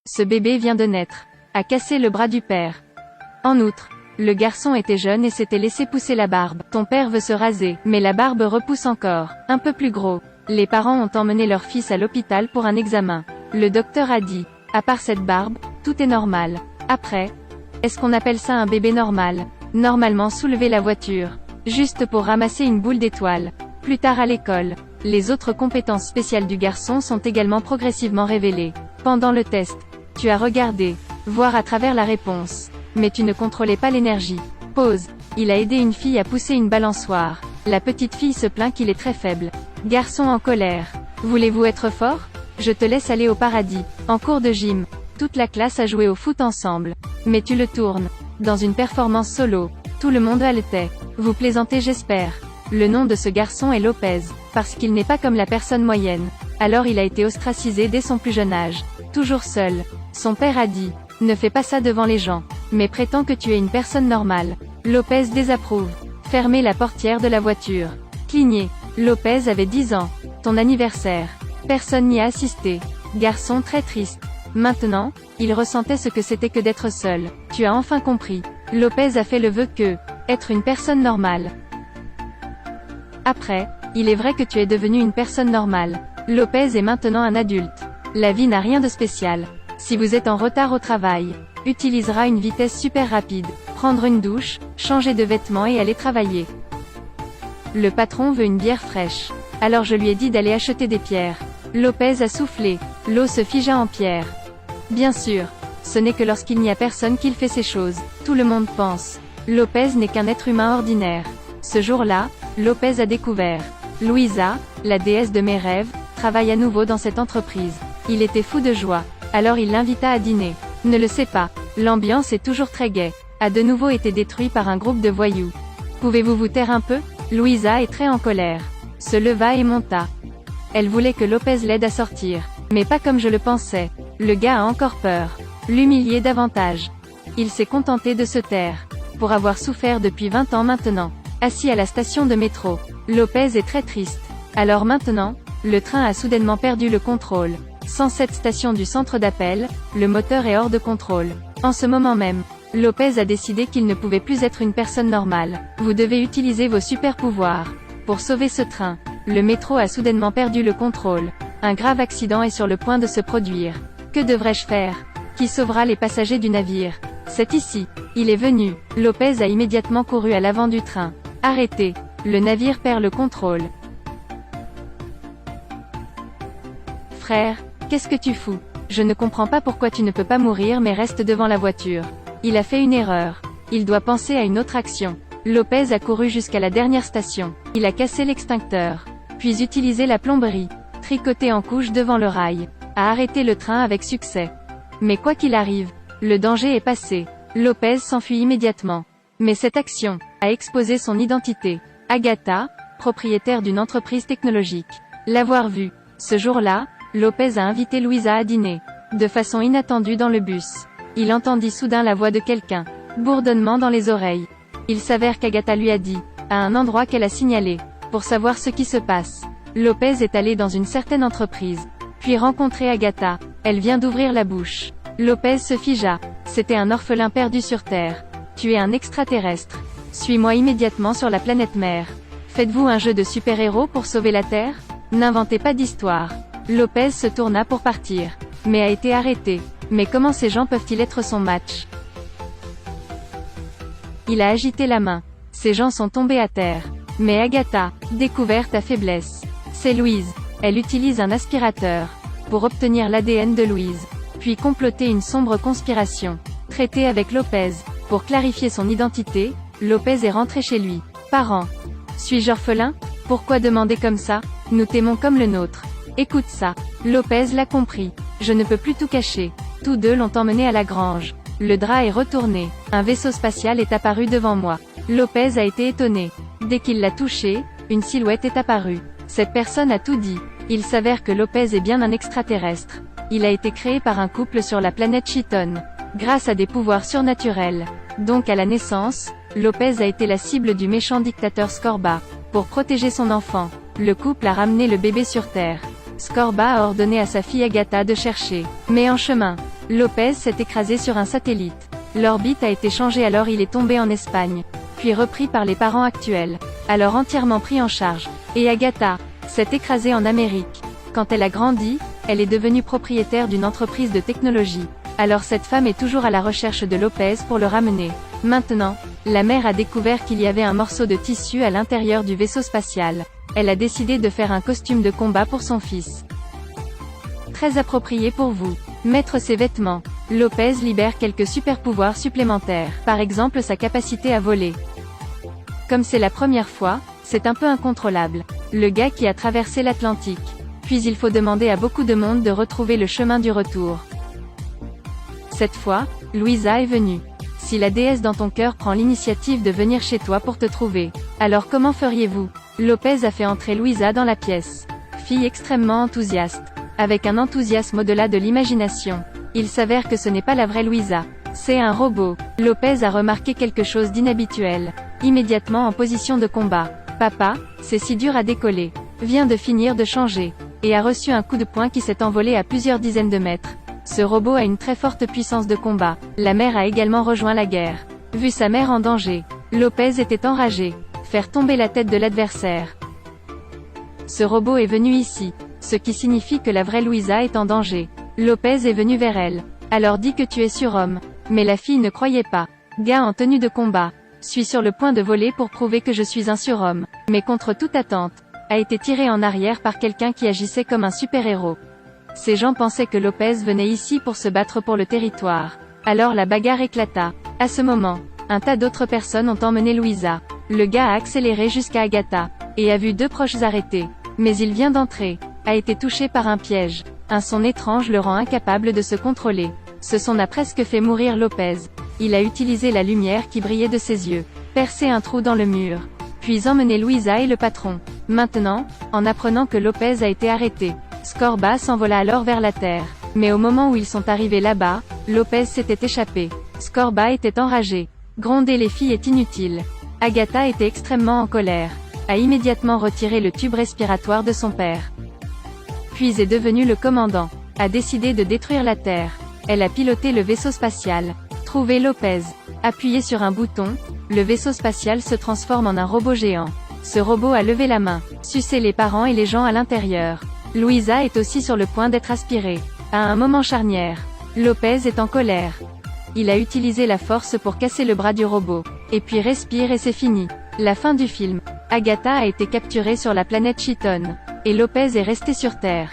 Ce bébé vient de naître. A cassé le bras du père. En outre, le garçon était jeune et s'était laissé pousser la barbe. Ton père veut se raser, mais la barbe repousse encore. Un peu plus gros. Les parents ont emmené leur fils à l'hôpital pour un examen. Le docteur a dit, à part cette barbe, tout est normal. Après, est-ce qu'on appelle ça un bébé normal? Normalement soulever la voiture. Juste pour ramasser une boule d'étoiles. Plus tard à l'école, les autres compétences spéciales du garçon sont également progressivement révélées. Pendant le test, tu as regardé, voir à travers la réponse. Mais tu ne contrôlais pas l'énergie. Pause. Il a aidé une fille à pousser une balançoire. La petite fille se plaint qu'il est très faible. Garçon en colère. Voulez-vous être fort? Je te laisse aller au paradis. En cours de gym, toute la classe a joué au foot ensemble. Mais tu le tournes. Dans une performance solo, tout le monde haletait. Vous plaisantez, j'espère. Le nom de ce garçon est Lopez, parce qu'il n'est pas comme la personne moyenne. Alors il a été ostracisé dès son plus jeune âge. Toujours seul. Son père a dit, ne fais pas ça devant les gens, mais prétends que tu es une personne normale. Lopez désapprouve. Fermez la portière de la voiture. Cligné. Lopez avait 10 ans. Ton anniversaire. Personne n'y a assisté. Garçon très triste. Maintenant, il ressentait ce que c'était que d'être seul. Tu as enfin compris. Lopez a fait le vœu que, être une personne normale. Après, il est vrai que tu es devenu une personne normale. Lopez est maintenant un adulte. La vie n'a rien de spécial. Si vous êtes en retard au travail, utilisera une vitesse super rapide. Prendre une douche, changer de vêtements et aller travailler. Le patron veut une bière fraîche. Alors je lui ai dit d'aller acheter des pierres. Lopez a soufflé. L'eau se figea en pierre. Bien sûr, ce n'est que lorsqu'il n'y a personne qu'il fait ces choses. Tout le monde pense. Lopez n'est qu'un être humain ordinaire. Ce jour-là, Lopez a découvert. Louisa, la déesse de mes rêves, travaille à nouveau dans cette entreprise. Il était fou de joie. Alors il l'invita à dîner. Ne le sait pas. L'ambiance est toujours très gaie. A de nouveau été détruit par un groupe de voyous. Pouvez-vous vous taire un peu? Louisa est très en colère. Se leva et monta. Elle voulait que Lopez l'aide à sortir. Mais pas comme je le pensais. Le gars a encore peur. L'humilier davantage. Il s'est contenté de se taire. Pour avoir souffert depuis 20 ans maintenant. Assis à la station de métro. Lopez est très triste. Alors maintenant, le train a soudainement perdu le contrôle. 107 stations du centre d'appel, le moteur est hors de contrôle. En ce moment même, Lopez a décidé qu'il ne pouvait plus être une personne normale. Vous devez utiliser vos super pouvoirs. Pour sauver ce train. Le métro a soudainement perdu le contrôle. Un grave accident est sur le point de se produire. Que devrais-je faire? Qui sauvera les passagers du navire? C'est ici. Il est venu. Lopez a immédiatement couru à l'avant du train. Arrêtez. Le navire perd le contrôle. Frère, qu'est-ce que tu fous? Je ne comprends pas pourquoi tu ne peux pas mourir mais reste devant la voiture. Il a fait une erreur. Il doit penser à une autre action. Lopez a couru jusqu'à la dernière station. Il a cassé l'extincteur. Puis utilisé la plomberie. Tricoté en couche devant le rail. A arrêté le train avec succès. Mais quoi qu'il arrive, le danger est passé. Lopez s'enfuit immédiatement. Mais cette action a exposé son identité. Agatha, propriétaire d'une entreprise technologique. L'avoir vu. Ce jour-là, Lopez a invité Louisa à dîner. De façon inattendue dans le bus. Il entendit soudain la voix de quelqu'un. Bourdonnement dans les oreilles. Il s'avère qu'Agatha lui a dit, à un endroit qu'elle a signalé, pour savoir ce qui se passe. Lopez est allé dans une certaine entreprise. Puis rencontré Agatha. Elle vient d'ouvrir la bouche. Lopez se figea. C'était un orphelin perdu sur Terre. Tu es un extraterrestre. Suis-moi immédiatement sur la planète mère. Faites-vous un jeu de super-héros pour sauver la Terre? N'inventez pas d'histoire. Lopez se tourna pour partir. Mais a été arrêté. Mais comment ces gens peuvent-ils être son match? Il a agité la main. Ces gens sont tombés à terre. Mais Agatha, découvert ta faiblesse. C'est Louise. Elle utilise un aspirateur. Pour obtenir l'ADN de Louise. Puis comploter une sombre conspiration. Traiter avec Lopez. Pour clarifier son identité, Lopez est rentré chez lui. Parents. Suis-je orphelin? Pourquoi demander comme ça? Nous t'aimons comme le nôtre. Écoute ça. Lopez l'a compris. Je ne peux plus tout cacher. Tous deux l'ont emmené à la grange. Le drap est retourné. Un vaisseau spatial est apparu devant moi. Lopez a été étonné. Dès qu'il l'a touché, une silhouette est apparue. Cette personne a tout dit. Il s'avère que Lopez est bien un extraterrestre. Il a été créé par un couple sur la planète Chiton. Grâce à des pouvoirs surnaturels. Donc à la naissance, Lopez a été la cible du méchant dictateur Scorba. Pour protéger son enfant, le couple a ramené le bébé sur Terre. Scorba a ordonné à sa fille Agatha de chercher. Mais en chemin, Lopez s'est écrasé sur un satellite. L'orbite a été changée alors il est tombé en Espagne, puis repris par les parents actuels, alors entièrement pris en charge. Et Agatha s'est écrasée en Amérique. Quand elle a grandi, elle est devenue propriétaire d'une entreprise de technologie. Alors cette femme est toujours à la recherche de Lopez pour le ramener. Maintenant, la mère a découvert qu'il y avait un morceau de tissu à l'intérieur du vaisseau spatial. Elle a décidé de faire un costume de combat pour son fils. Très approprié pour vous. Mettre ses vêtements. Lopez libère quelques super pouvoirs supplémentaires. Par exemple sa capacité à voler. Comme c'est la première fois, c'est un peu incontrôlable. Le gars qui a traversé l'Atlantique. Puis il faut demander à beaucoup de monde de retrouver le chemin du retour. Cette fois, Louisa est venue. Si la déesse dans ton cœur prend l'initiative de venir chez toi pour te trouver, alors comment feriez-vous? Lopez a fait entrer Louisa dans la pièce. Fille extrêmement enthousiaste. Avec un enthousiasme au-delà de l'imagination. Il s'avère que ce n'est pas la vraie Louisa. C'est un robot. Lopez a remarqué quelque chose d'inhabituel. Immédiatement en position de combat. Papa, c'est si dur à décoller. Vient de finir de changer. Et a reçu un coup de poing qui s'est envolé à plusieurs dizaines de mètres. Ce robot a une très forte puissance de combat. La mère a également rejoint la guerre. Vu sa mère en danger, Lopez était enragé. Faire tomber la tête de l'adversaire. Ce robot est venu ici. Ce qui signifie que la vraie Louisa est en danger. Lopez est venu vers elle. Alors dis que tu es surhomme. Mais la fille ne croyait pas. Gars en tenue de combat. Suis sur le point de voler pour prouver que je suis un surhomme. Mais contre toute attente. A été tiré en arrière par quelqu'un qui agissait comme un super-héros. Ces gens pensaient que Lopez venait ici pour se battre pour le territoire. Alors la bagarre éclata. À ce moment, un tas d'autres personnes ont emmené Louisa. Le gars a accéléré jusqu'à Agatha. Et a vu deux proches arrêtés. Mais il vient d'entrer. A été touché par un piège. Un son étrange le rend incapable de se contrôler. Ce son a presque fait mourir Lopez. Il a utilisé la lumière qui brillait de ses yeux. Percé un trou dans le mur. Puis emmené Louisa et le patron. Maintenant, en apprenant que Lopez a été arrêté, Scorba s'envola alors vers la terre. Mais au moment où ils sont arrivés là-bas, Lopez s'était échappé. Scorba était enragé. Gronder les filles est inutile. Agatha était extrêmement en colère. A immédiatement retiré le tube respiratoire de son père. Puis est devenu le commandant. A décidé de détruire la Terre. Elle a piloté le vaisseau spatial. Trouvé Lopez. Appuyé sur un bouton, le vaisseau spatial se transforme en un robot géant. Ce robot a levé la main, sucé les parents et les gens à l'intérieur. Louisa est aussi sur le point d'être aspirée. À un moment charnière, Lopez est en colère. Il a utilisé la force pour casser le bras du robot. Et puis respire et c'est fini. La fin du film. Agatha a été capturée sur la planète Chiton. Et Lopez est resté sur Terre.